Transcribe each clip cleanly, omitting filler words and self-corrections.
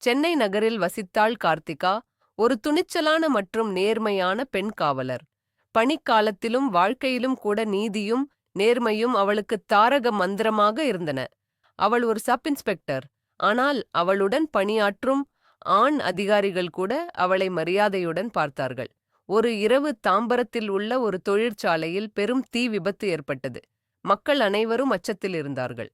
சென்னை நகரில் வசித்தாள் கார்த்திகா, ஒரு துணிச்சலான மற்றும் நேர்மையான பெண் காவலர். பணிக்காலத்திலும் வாழ்க்கையிலும் கூட நீதியும் நேர்மையும் அவளுக்கு தாரக மந்திரமாக இருந்தன. அவள் ஒரு சப் இன்ஸ்பெக்டர். ஆனால் அவளுடன் பணியாற்றும் ஆண் அதிகாரிகள் கூட அவளை மரியாதையுடன் பார்த்தார்கள். ஒரு இரவு தாம்பரத்தில் உள்ள ஒரு தொழிற்சாலையில் பெரும் தீ விபத்து ஏற்பட்டது. மக்கள் அனைவரும் அச்சத்தில் இருந்தார்கள்.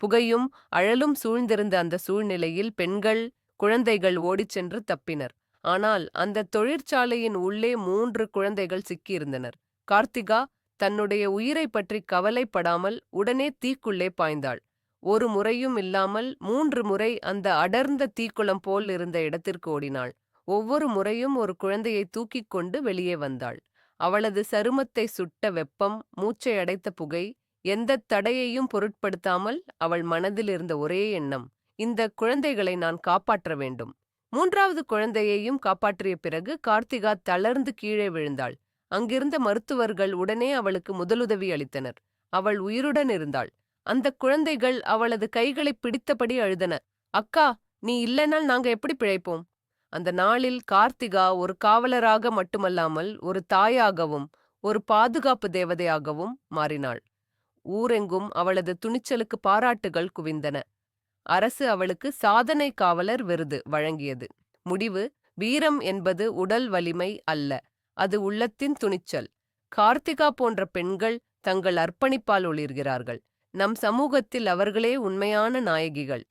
புகையும் அழலும் சூழ்ந்திருந்த அந்த சூழ்நிலையில் பெண்கள், குழந்தைகள் ஓடிச் சென்று தப்பினர். ஆனால் அந்த தொழிற்சாலையின் உள்ளே 3 குழந்தைகள் சிக்கியிருந்தனர். கார்த்திகா தன்னுடைய உயிரை பற்றி கவலைப்படாமல் உடனே தீக்குள்ளே பாய்ந்தாள். ஒரு முறையும் இல்லாமல் 3 முறை அந்த அடர்ந்த தீக்குளம் போல் இருந்த இடத்திற்கு ஓடினாள். ஒவ்வொரு முறையும் ஒரு குழந்தையை தூக்கிக் கொண்டு வெளியே வந்தாள். அவளது சருமத்தை சுட்ட வெப்பம், மூச்சை அடைத்த புகை, எந்தத் தடையையும் பொருட்படுத்தாமல் அவள் மனதில் இருந்த ஒரே எண்ணம், இந்த குழந்தைகளை நான் காப்பாற்ற வேண்டும். 3வது குழந்தையையும் காப்பாற்றிய பிறகு கார்த்திகா தளர்ந்து கீழே விழுந்தாள். அங்கிருந்த மருத்துவர்கள் உடனே அவளுக்கு முதலுதவி அளித்தனர். அவள் உயிருடன் இருந்தாள். அந்த குழந்தைகள் அவளது கைகளை பிடித்தபடி அழுதன. அக்கா, நீ இல்லைனால் நாங்க எப்படி பிழைப்போம்? அந்த நாளில் கார்த்திகா ஒரு காவலராக மட்டுமல்லாமல் ஒரு தாயாகவும் ஒரு பாதுகாப்பு தேவதையாகவும் மாறினாள். ஊரெங்கும் அவளது துணிச்சலுக்கு பாராட்டுகள் குவிந்தன. அரசு அவளுக்கு சாதனை காவலர் விருது வழங்கியது. முடிவு: வீரம் என்பது உடல் வலிமை அல்ல, அது உள்ளத்தின் துணிச்சல். கார்த்திகா போன்ற பெண்கள் தங்கள் அர்ப்பணிப்பால் ஒளிர்கிறார்கள். நம் சமூகத்தில் அவர்களே உண்மையான நாயகிகள்.